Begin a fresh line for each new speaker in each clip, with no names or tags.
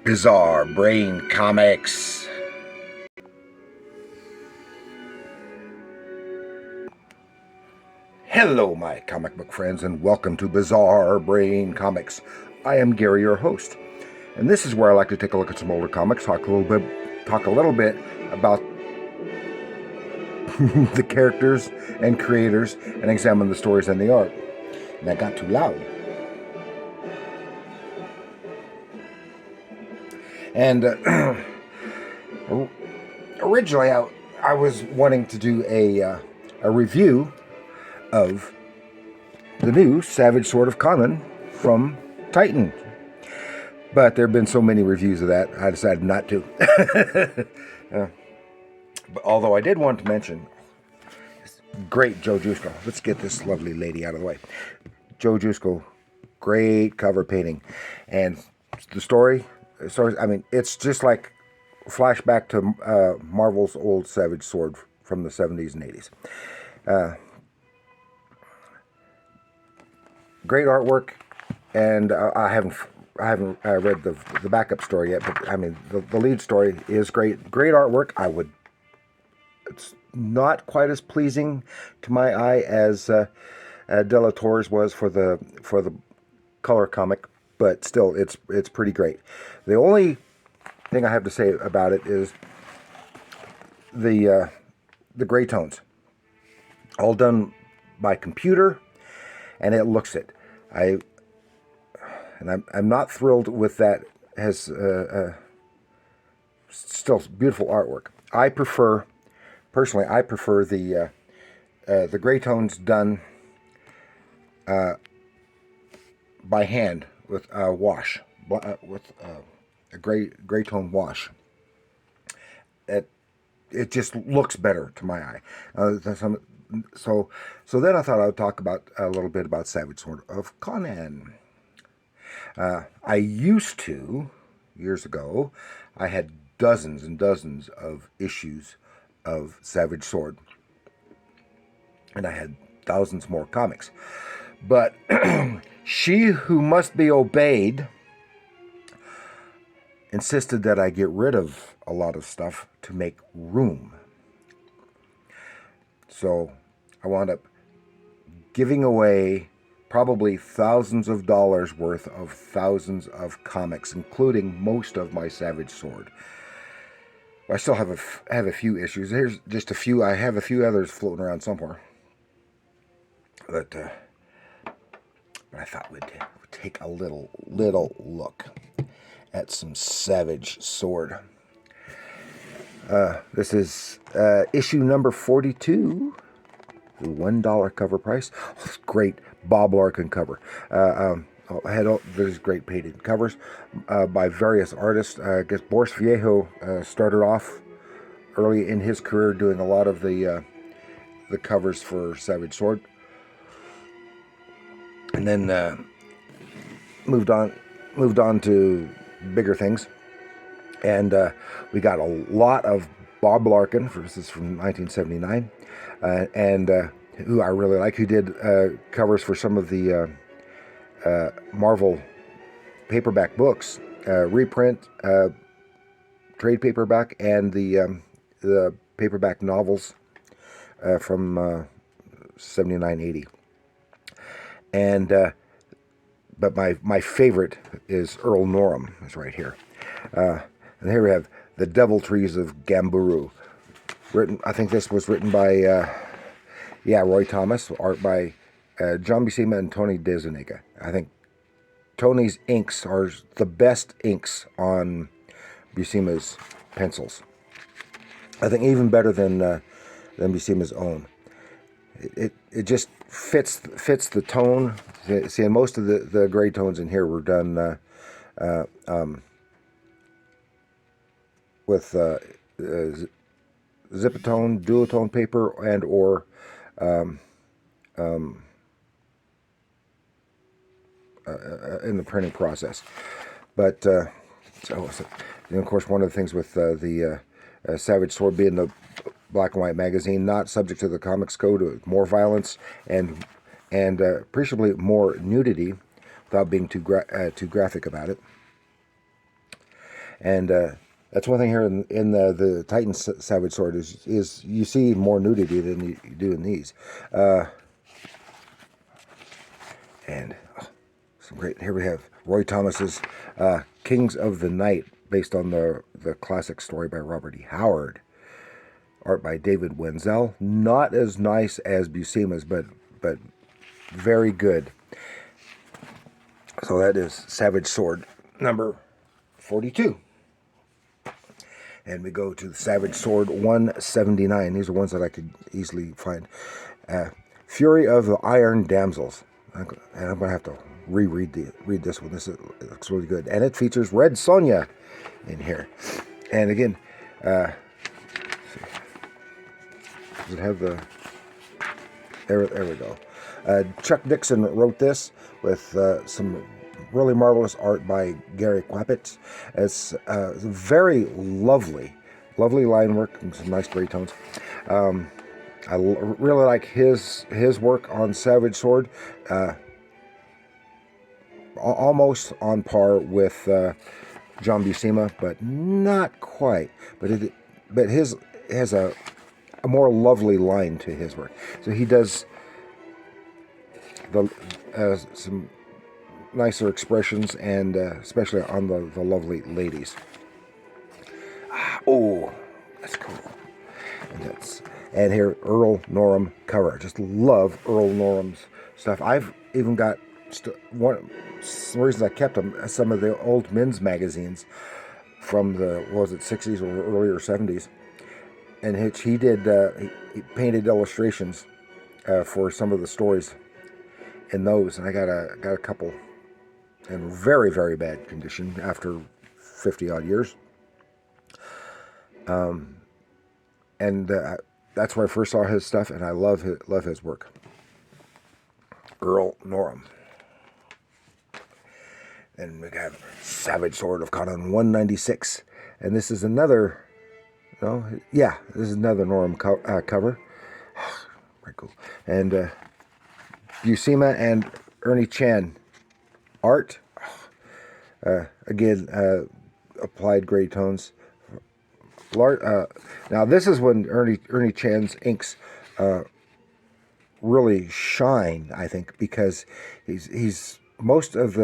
Bizarre Brain Comics. Hello, my comic book friends, and welcome to Bizarre Brain Comics. I am Gary, your host, and this is where I like to take a look at some older comics, talk a little bit about the characters and creators, and examine the stories and the art. And that got too loud. And originally, I was wanting to do a review of the new Savage Sword of Conan from Titan. But there have been so many reviews of that, I decided not to. But although I did want to mention, great Joe Jusko. Let's get this lovely lady out of the way. Joe Jusko, great cover painting. And the story, I mean, it's just like flashback to Marvel's old Savage Sword from the 70s and 80s. Great artwork, and I haven't read the backup story yet, but I mean the lead story is great. Great artwork. It's not quite as pleasing to my eye as De La Torre's was for the color comic, but still it's pretty great. The only thing I have to say about it is the gray tones, all done by computer, and it looks it. I'm not thrilled with that. Has still beautiful artwork. I prefer the gray tones done by hand with wash, with a gray tone wash. It just looks better to my eye. So then I thought I would talk about a little bit about Savage Sword of Conan. I used to, years ago, I had dozens and dozens of issues of Savage Sword. And I had thousands more comics. But She Who Must Be Obeyed insisted that I get rid of a lot of stuff to make room. So I wound up giving away probably thousands of dollars worth of thousands of comics, including most of my Savage Sword. I still have a few issues. Here's just a few. I have a few others floating around somewhere. But I thought we'd take a little look at some Savage Sword. This is issue number 42, the $1 cover price. Oh, it's great Bob Larkin cover. There's great painted covers by various artists. I guess Boris Viejo started off early in his career doing a lot of the covers for Savage Sword, and then moved on to bigger things. And we got a lot of Bob Larkin. This is from 1979, and who I really like, who did covers for some of the Marvel paperback books, reprint, trade paperback, and the paperback novels from 79, 80. And but my favorite is Earl Norham. Is right here. And here we have The Deviltries of Gamburu. I think this was written by Roy Thomas, art by John Buscema and Tony DeZuniga. I think Tony's inks are the best inks on Buscema's pencils. I think even better than Buscema's own. It just fits the tone. See, and most of the gray tones in here were done with zipatone, duotone paper, and or in the printing process. But of course, one of the things with the Savage Sword being the black and white magazine, not subject to the comics code, more violence and appreciably more nudity, without being too graphic about it. And that's one thing here in the Titan Savage Sword is you see more nudity than you do in these. And some great, here we have Roy Thomas's Kings of the Night, based on the classic story by Robert E. Howard. Art by David Wenzel. Not as nice as Buscema's, but very good. So that is Savage Sword number 42. And we go to the Savage Sword 179. These are ones that I could easily find. Fury of the Iron Damsels. And I'm going to have to read this one. It looks really good. And it features Red Sonja in here. And again, does it have the... There we go. Chuck Dixon wrote this with some really marvelous art by Gary Quappett. It's very lovely line work and some nice gray tones. I really like his work on Savage Sword. Almost on par with John Buscema, but not quite. But his has a more lovely line to his work. So he does some nicer expressions, and especially on the lovely ladies. Oh, that's cool. And here, Earl Norham cover. Just love Earl Norham's stuff. I've even got one of the reasons I kept them, some of the old men's magazines from the, was it 60s or earlier 70s, and he did he painted illustrations for some of the stories in those, and I got a couple in very, very bad condition after 50 odd years. And that's where I first saw his stuff, and I love his work. Earl Norham. And we got Savage Sword of Conan 196, and this is another. This is another Norham cover. Very cool. And Buscema and Ernie Chan art. Again, applied gray tones. Now this is when Ernie Chan's inks really shine, I think, because he's most of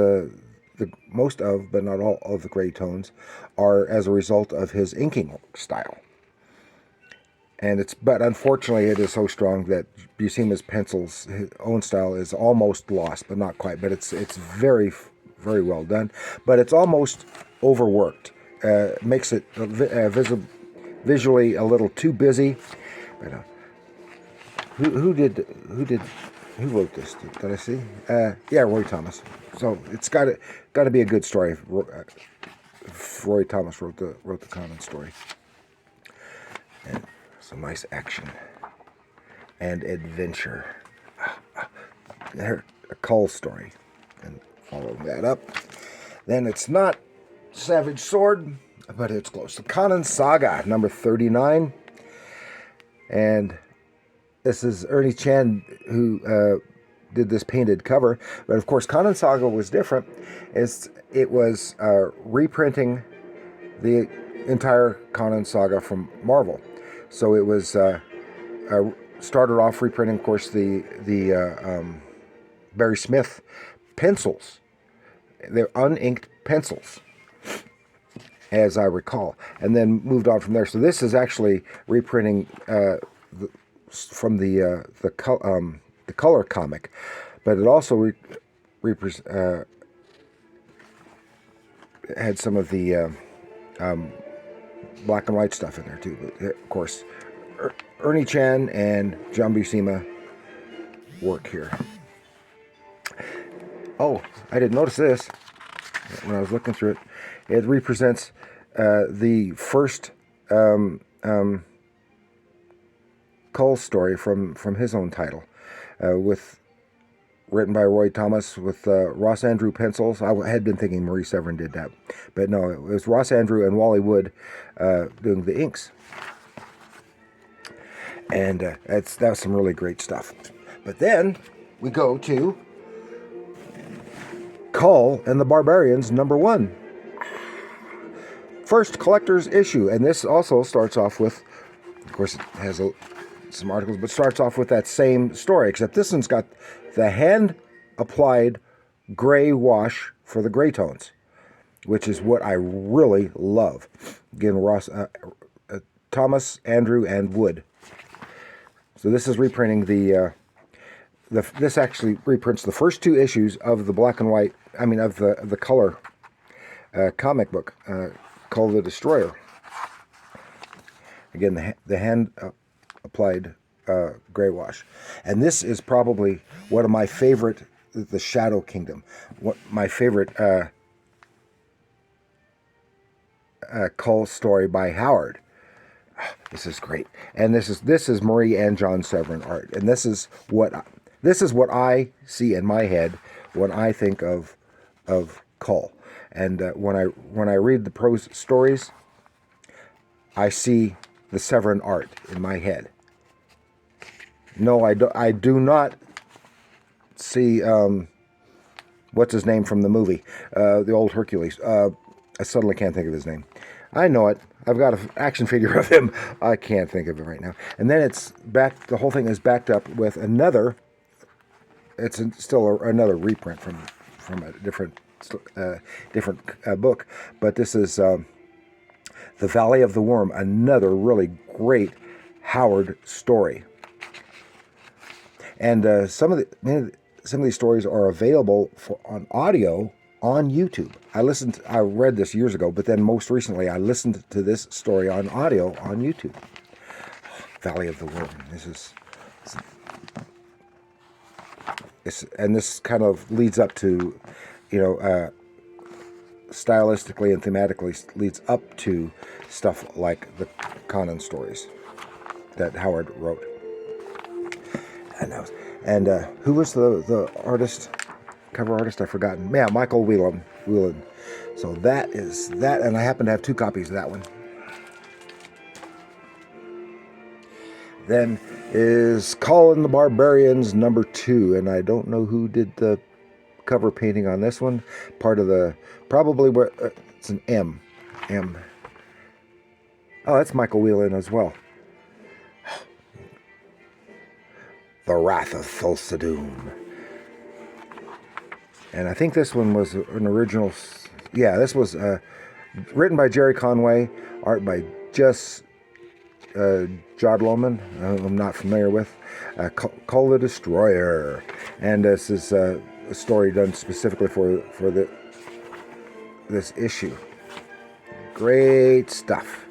but not all of the gray tones are as a result of his inking style. But unfortunately it is so strong that Buscema's pencils, his own style, is almost lost, but not quite. But it's very, very well done. But it's almost overworked. Makes it visually a little too busy. But who wrote this? Did I see? Yeah, Roy Thomas. So it's got to be a good story. Roy Thomas wrote the Conan story. And some nice action and adventure. There, a Kull story, and following that up. Then it's not Savage Sword, but it's close. The Conan Saga, number 39. And this is Ernie Chan who did this painted cover. But of course, Conan Saga was different. It was reprinting the entire Conan Saga from Marvel. So it was started off reprinting, of course, the Barry Smith pencils. They're uninked pencils, as I recall, and then moved on from there. So this is actually reprinting from the color comic, but it also had some of the black and white stuff in there too. But of course, Ernie Chan and John Buscema work here. Oh, I didn't notice this when I was looking through it. It represents the first Kull story from his own title, written by Roy Thomas with Ross Andrew pencils. I had been thinking Maurice Severin did that, but no, it was Ross Andrew and Wally Wood doing the inks. And that was some really great stuff. But then we go to Kull and the Barbarians, number 1. first collector's issue. And this also starts off with, of course, it has some articles, but starts off with that same story, except this one's got the hand-applied gray wash for the gray tones, which is what I really love. Again, Thomas, Andrew, and Wood. So this is reprinting this actually reprints the first 2 issues of the black and white, of the color comic book, Kull the Destroyer. Again, the hand applied gray wash. And this is probably one of my favorite, the Shadow Kingdom, my favorite Kull story by Howard. This is great. And this is Marie and John Severin art. And this is what I see in my head when I think of Kull. And when I read the prose stories, I see the Severin art in my head. No, I do not see what's his name from the movie, the old Hercules. I suddenly can't think of his name. I know it. I've got an action figure of him. I can't think of it right now. And then the whole thing is backed up with another. It's still another reprint from a different book, but this is The Valley of the Worm, another really great Howard story. And some of these stories are available on audio on YouTube. I read this years ago, but then most recently I listened to this story on audio on YouTube. Valley of the Worm. And this kind of leads up to, stylistically and thematically leads up to stuff like the Conan stories that Howard wrote. And who was the artist? Cover artist, I've forgotten. Yeah, Michael Whelan. So that is that, and I happen to have 2 copies of that one. Then is Kull and the Barbarians #2, and I don't know who did the cover painting on this one. Part of probably where it's an M. Oh, that's Michael Whelan as well. The Wrath of Thulsa-Doom. And I think this one was an original. Yeah, this was written by Jerry Conway, art by Jess Jodloman, I'm not familiar with. Kull the Destroyer. And this is a story done specifically for this issue. Great stuff.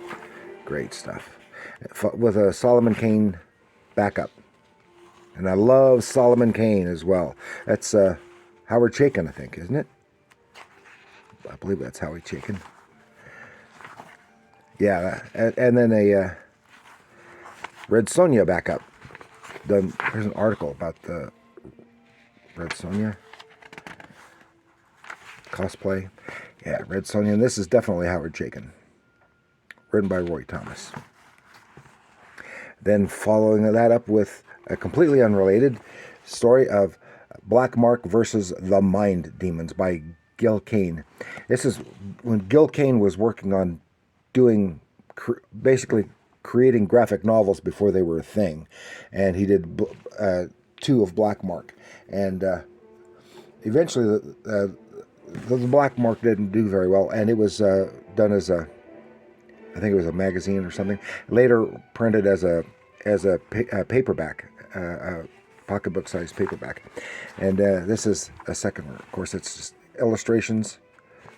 With a Solomon Kane backup. And I love Solomon Kane as well. That's Howard Chaykin, I think, isn't it? I believe that's Howie Chaykin. Yeah, and then a Red Sonja backup. There's an article about the Red Sonja cosplay. Yeah, Red Sonja, and this is definitely Howard Chaykin. Written by Roy Thomas. Then following that up with a completely unrelated story of Black Mark versus the Mind Demons by Gil Kane. This is when Gil Kane was working on basically creating graphic novels before they were a thing. And he did 2 of Black Mark. And eventually the Black Mark didn't do very well, and it was done as I think it was a magazine or something. Later printed as a paperback, pocketbook-sized paperback. And this is a second one. Of course, it's just illustrations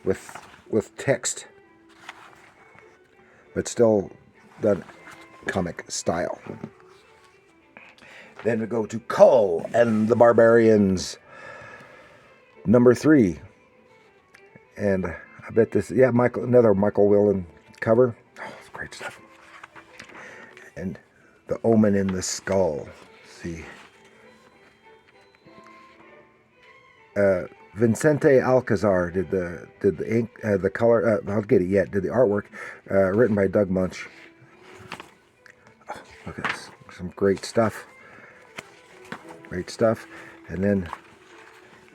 with text, but still done comic style. Then we go to Kull and the Barbarians, #3. And I bet this, yeah, another Michael Whelan cover. Oh, it's great stuff. And the Omen in the Skull. See. Vicente Alcazar did the ink, the color. I'll get it yet. Did the artwork, written by Doug Munch. Oh, look at this, some great stuff. And then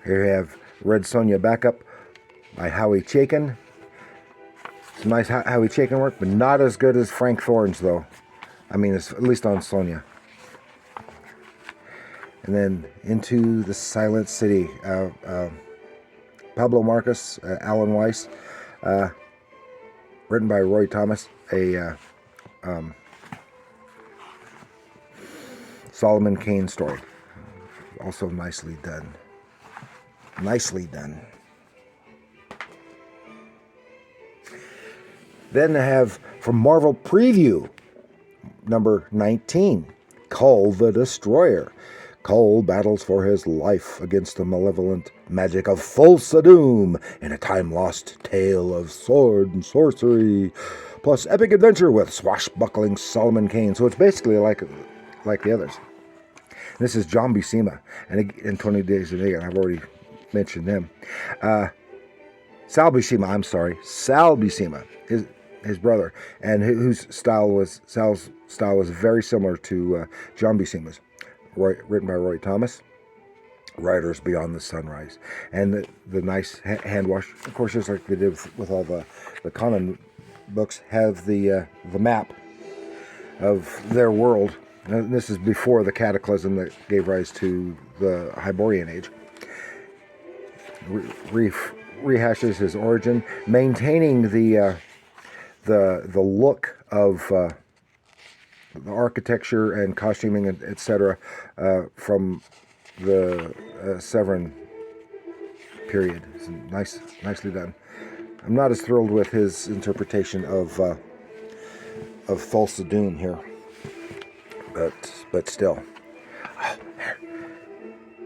here you have Red Sonja backup by Howie Chaykin. Some nice Howie Chaykin work, but not as good as Frank Thorne's, though. I mean, it's, at least on Sonja. And then Into the Silent City. Pablo Marcus, Alan Weiss. Written by Roy Thomas. A Solomon Kane story. Also nicely done. Nicely done. Then I have from Marvel Preview, number 19, Kull the Destroyer. Kull battles for his life against the malevolent magic of Thulsa in a time-lost tale of sword and sorcery, plus epic adventure with swashbuckling Solomon Kane. So it's basically like the others. This is John Buscema, and in 20 Days of Niggin, I've already mentioned him. Sal Buscema, his brother, and Sal's style was very similar to John Buscema's. Written by Roy Thomas. Riders Beyond the Sunrise, and the nice hand wash, of course, just like they did with all the Conan books, have the map of their world. And this is before the cataclysm that gave rise to the Hyborian Age. Rehashes his origin, maintaining the look of the architecture and costuming, etc., from the Severin period. It's nicely done. I'm not as thrilled with his interpretation of Thulsa Doom here, but still.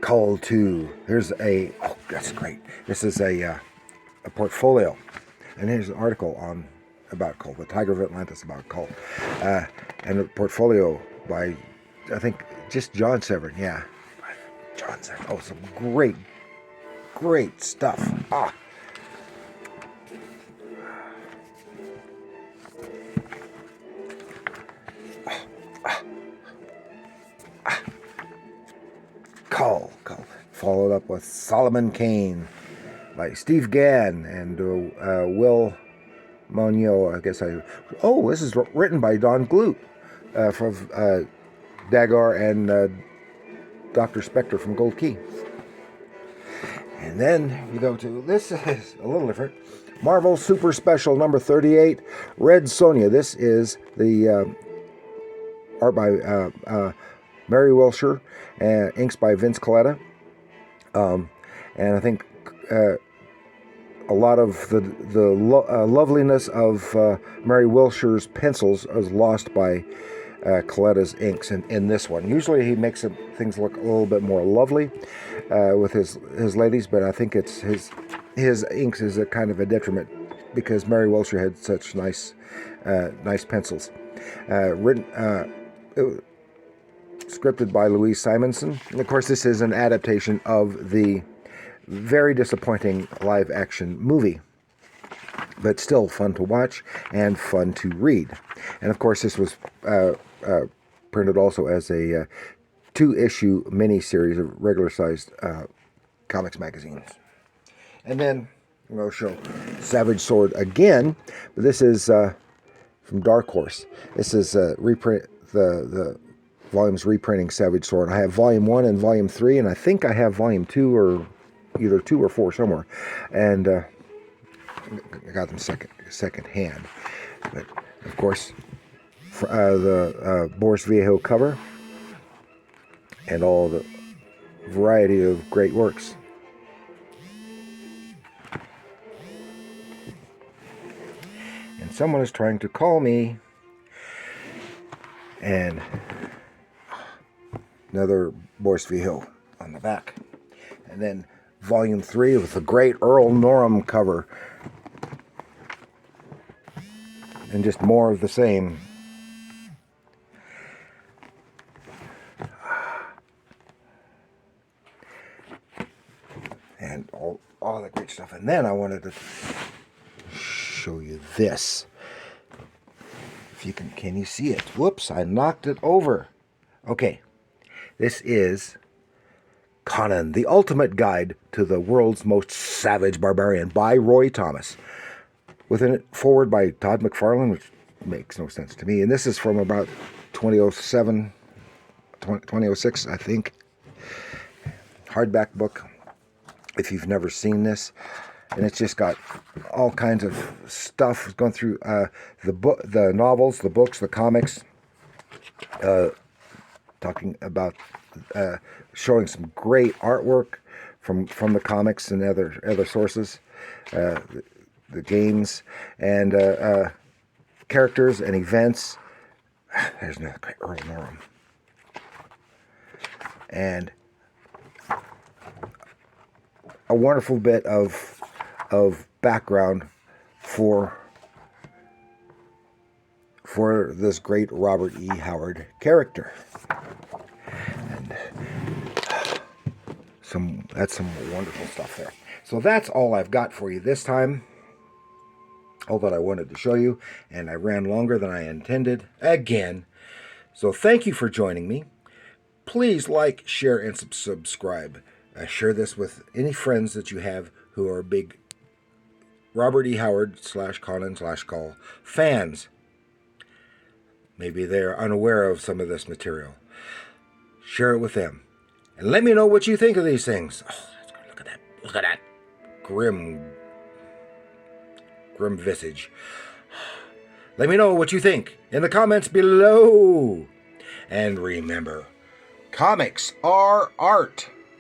Kull 2. Here's that's great. This is a portfolio, and here's an article about Kull, the Tiger of Atlantis about Kull, and a portfolio by, I think, just John Severin. Yeah, John Severin. Oh, some great stuff. Kull. Followed up with Solomon Kane by Steve Gann and Will Monio. This is written by Don Glut from Dagar and Dr. Spectre from Gold Key. And then we go to, this is a little different, Marvel Super Special number 38, Red Sonja. This is the art by Mary Wilshire and inks by Vince Colletta. And I think a lot of the loveliness of Mary Wilshire's pencils is lost by Coletta's inks in this one. Usually he makes things look a little bit more lovely with his ladies, but I think it's his inks is a kind of a detriment because Mary Wilshire had such nice pencils. Scripted by Louise Simonson. And of course, this is an adaptation of the very disappointing live-action movie, but still fun to watch and fun to read. And of course, this was printed also as a 2-issue mini-series of regular-sized comics magazines. And then I'm going to show Savage Sword again, but this is from Dark Horse. This is reprint the volumes reprinting Savage Sword. I have volume 1 and volume 3, and I think I have volume 2 or either 2 or 4 somewhere. And I got them second hand. But of course, the Boris Viejo cover and all the variety of great works. And someone is trying to call me. And another Boris Viejo on the back. And then volume 3 with the great Earl Norham cover. And just more of the same. And all that great stuff. And then I wanted to show you this. If you can you see it? Whoops, I knocked it over. Okay. This is Conan, the Ultimate Guide to the World's Most Savage Barbarian by Roy Thomas. with a forward by Todd McFarlane, which makes no sense to me. And this is from about 2007, 2006, I think. Hardback book, if you've never seen this. And it's just got all kinds of stuff going through the novels, the books, the comics, talking about showing some great artwork from the comics and other sources, the games and characters and events. There's another great Earl Norham. And a wonderful bit of background for this great Robert E. Howard character. And that's some wonderful stuff there. So that's all I've got for you this time. All that I wanted to show you, and I ran longer than I intended again. So thank you for joining me. Please like, share, and subscribe. Share this with any friends that you have who are big Robert E. Howard /Conan/Kull fans. Maybe they're unaware of some of this material. Share it with them. And let me know what you think of these things. Oh, that's good. Look at that. Look at that. Grim visage. Let me know what you think in the comments below. And remember, comics are art.